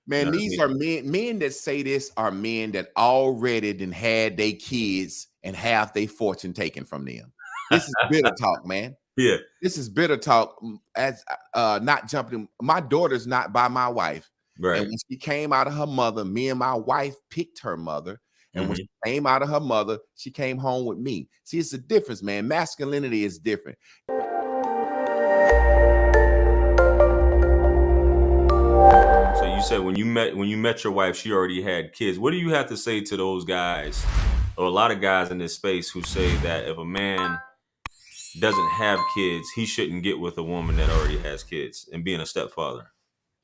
Man, You know what I these mean? are men that say this are men that already done had their kids and have their fortune taken from them. This is bitter talk, man. Yeah. This is bitter talk. As not jumping, my daughter's not by my wife. And Right. when she came out of her mother, me and my wife picked her mother. And when Hmm. she came out of her mother, she came home with me. See, it's a difference, man. Masculinity is different. So you said when you met your wife, she already had kids. What do you have to say to those guys, or a lot of guys in this space who say that if a man doesn't have kids, he shouldn't get with a woman that already has kids and being a stepfather?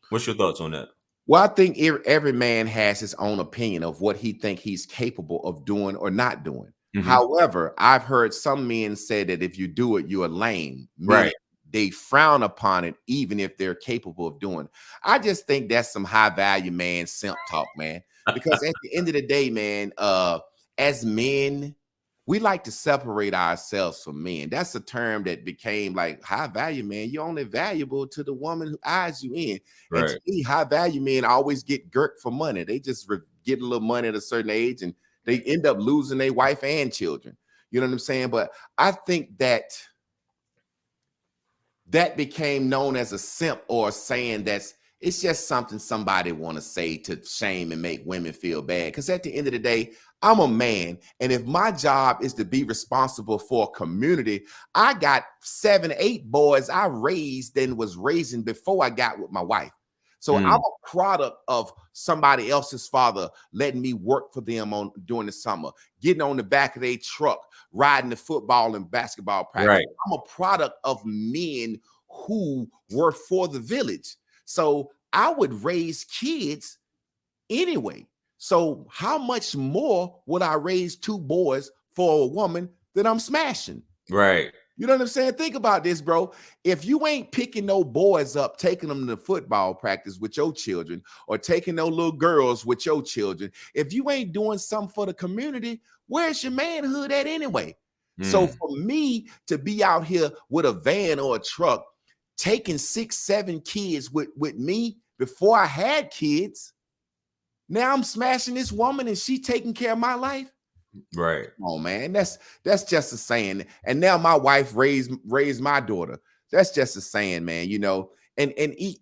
What's your thoughts on that? Well, I think every man has his own opinion of what he think he's capable of doing or not doing. Hmm. However, I've heard some men say that if you do it, you're lame, meaning Right. they frown upon it, even if they're capable of doing it. I just think that's some high value man simp talk, man. Because at the end of the day, man, as men, we like to separate ourselves from men. That's a term that became like high value man. You're only valuable to the woman who eyes you in. And to Right. me, high value men always get girt for money. They just get a little money at a certain age and they end up losing their wife and children. You know what I'm saying? But I think that became known as a simp or a saying that's it's just something somebody want to say to shame and make women feel bad. Because at the end of the day, I'm a man. And if my job is to be responsible for a community, I got 7, 8 boys I raised and was raising before I got with my wife. So I'm Mm. a product of somebody else's father letting me work for them on during the summer, getting on the back of their truck, riding the football and basketball practice. Right. I'm a product of men who were for the village. So I would raise kids anyway. So how much more would I raise 2 boys for a woman that I'm smashing? Right. You know what I'm saying? Think about this, bro. If you ain't picking no boys up, taking them to football practice with your children, or taking those little girls with your children, if you ain't doing something for the community, where's your manhood at anyway? So Mm. for me to be out here with a van or a truck, taking 6, 7 kids with me before I had kids, now I'm smashing this woman and she taking care of my life. Right. Oh man, that's just a saying. And now my wife raised my daughter. That's just a saying, man. You know, and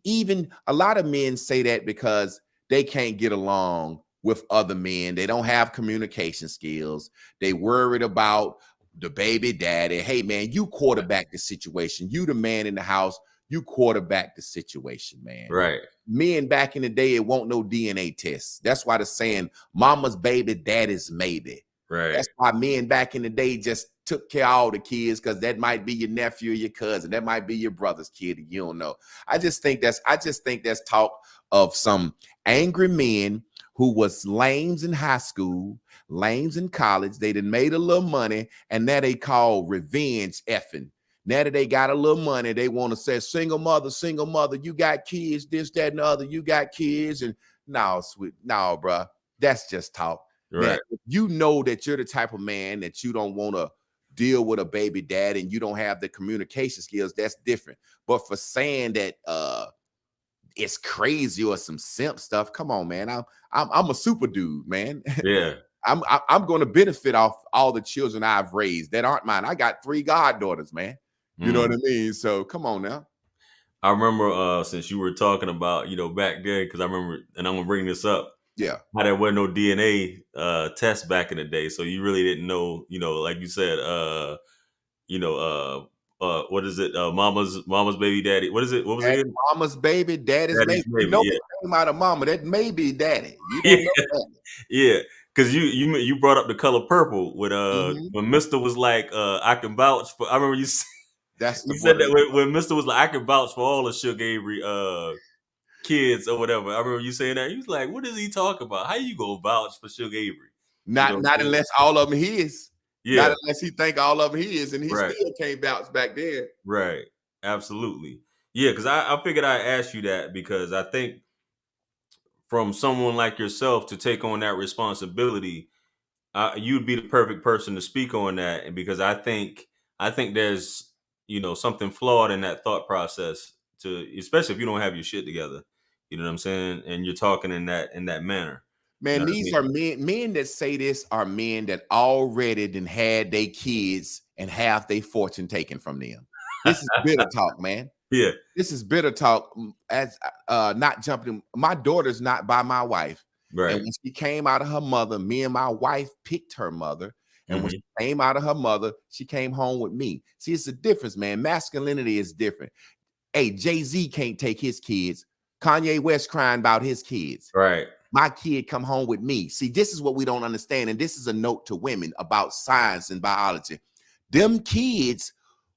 even a lot of men say that because they can't get along with other men. They don't have communication skills. They worried about the baby daddy. Hey man, you quarterback the situation. You the man in the house. You quarterback the situation, man. Right. Men back in the day, it won't no DNA tests. That's why the saying, "Mama's baby, daddy's maybe." Right. That's why men back in the day just took care of all the kids because that might be your nephew or your cousin. That might be your brother's kid. You don't know. I just think that's talk of some angry men who was lames in high school, lames in college. They done made a little money, and now they call revenge effing. Now that they got a little money, they want to say, single mother, you got kids, this, that, and the other, you got kids. And no, sweet, no, bro. That's just talk. Now, Right. if you know that you're the type of man that you don't want to deal with a baby dad and you don't have the communication skills, that's different. But for saying that it's crazy or some simp stuff, come on, man. I'm a super dude, man. Yeah. I'm going to benefit off all the children I've raised that aren't mine. I got 3 goddaughters, man. You know what Mm. I mean? So come on now. I remember since you were talking about, back then, because I remember, and I'm gonna bring this up, Yeah. how there wasn't no DNA test back in the day, so you really didn't know, like you said, what is it? Mama's baby daddy. What is it? What was it Daddy, again? mama's baby, daddy's Daddy's maybe. You baby. know Yeah. it came out of mama. That may be daddy. You Yeah. don't know that. Yeah. Because you brought up the color purple with Mhm. when Mister was like I can vouch for. I remember you That's the you said that word. when Mister was like I can vouch for all the Sugar Avery kids or whatever. I remember you saying that. He was like, "What does he talk about? How you go vouch for Sugar Avery?" You know Not what I'm not saying? unless all of them his. Not Yeah. unless he think all of them his, and he Right. still can't bounce back there. Right. Absolutely. Yeah. Because I figured I'd ask you that because I think from someone like yourself to take on that responsibility, you'd be the perfect person to speak on that, and because I think there's something flawed in that thought process to, especially if you don't have your shit together. You know what I'm saying? And you're talking in that manner. You Man, know what I these mean? are men that say this are men that already done had their kids and have their fortune taken from them. This is bitter talk, man. Yeah. This is bitter talk. As not jumping, my daughter's not by my wife. Right. And when she came out of her mother, me and my wife picked her mother. And when she came out of her mother, she came home with me. See, it's a difference, man. Masculinity is different. Hey, Jay-Z can't take his kids. Kanye West crying about his kids. Right. My kid come home with me. See, this is what we don't understand. And this is a note to women about science and biology. Them kids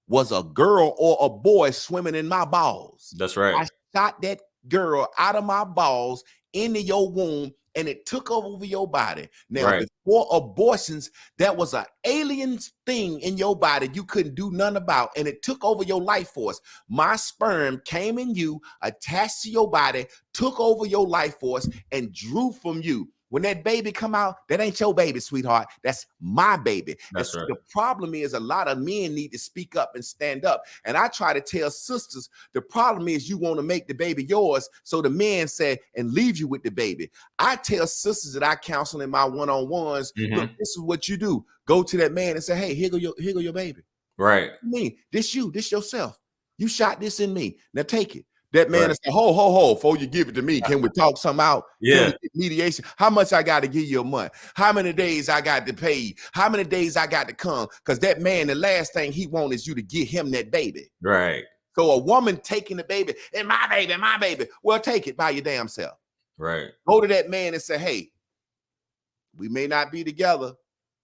was a girl or a boy swimming in my balls. That's right. I shot that girl out of my balls into your womb, and it took over your body. Now, before abortions, that was an alien thing in your body you couldn't do nothing about, and it took over your life force. My sperm came in you, attached to your body, took over your life force, and drew from you. When that baby come out, that ain't your baby, sweetheart. That's my baby. That's right. The problem is a lot of men need to speak up and stand up. And I try to tell sisters, the problem is you want to make the baby yours, so the man say, and leave you with the baby. I tell sisters that I counsel in my one-on-ones, look, this is what you do. Go to that man and say, hey, here go your baby. Right. Me, this yourself. You shot this in me. Now take it. That man is like, ho, before you give it to me, can we talk some out? Yeah. Can we get mediation? How much I got to give you a month? How many days I got to pay you? How many days I got to come? Because that man, the last thing he wants is you to give him that baby. Right. So a woman taking the baby, and my baby. Well, take it by your damn self. Right. Go to that man and say, hey, we may not be together,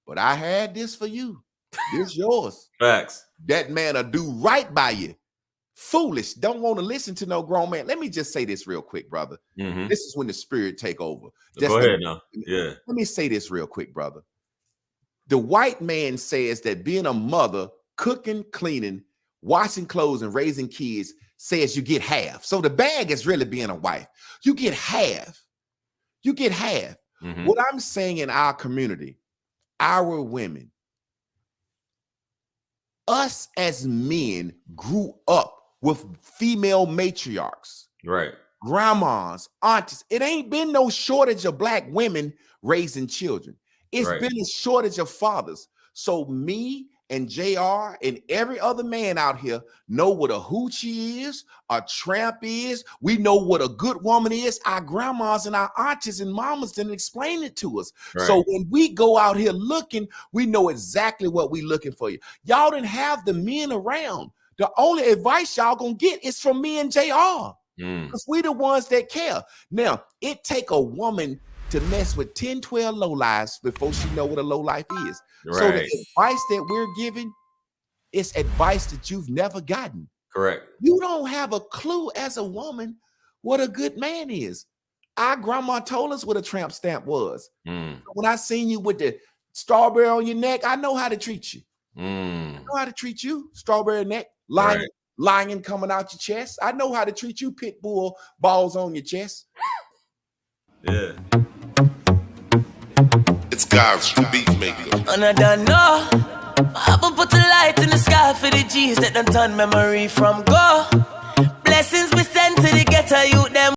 but I had this for you. This yours. Facts. That man will do right by you. Foolish, don't want to listen to no grown man. Let me just say this real quick, brother. This is when the spirit take over. Go ahead now. Yeah. Let me say this real quick, brother. The white man says that being a mother, cooking, cleaning, washing clothes, and raising kids says you get half. So the bag is really being a wife. You get half. You get half. What I'm saying in our community, our women, us as men grew up with female matriarchs, right? Grandmas, aunties. It ain't been no shortage of black women raising children. It's been a shortage of fathers. So me and JR and every other man out here know what a hoochie is, a tramp is. We know what a good woman is. Our grandmas and our aunties and mamas didn't explain it to us. So when we go out here looking, we know exactly what we looking for. Y'all didn't have the men around. The only advice y'all gonna get is from me and JR. Because we the ones that care. Now, it take a woman to mess with 10, 12 lowlifes before she know what a lowlife is. So the advice that we're giving is advice that you've never gotten. Correct. You don't have a clue as a woman what a good man is. Our grandma told us what a tramp stamp was. When I seen you with the strawberry on your neck, I know how to treat you. I know how to treat you, strawberry neck, lion coming out your chest. I know how to treat you, pit bull balls on your chest. Yeah. It's God's beat maker. And I don't know. I will put a light in the sky for the G's that done turn memory from go. Blessings we send to the ghetto youth them.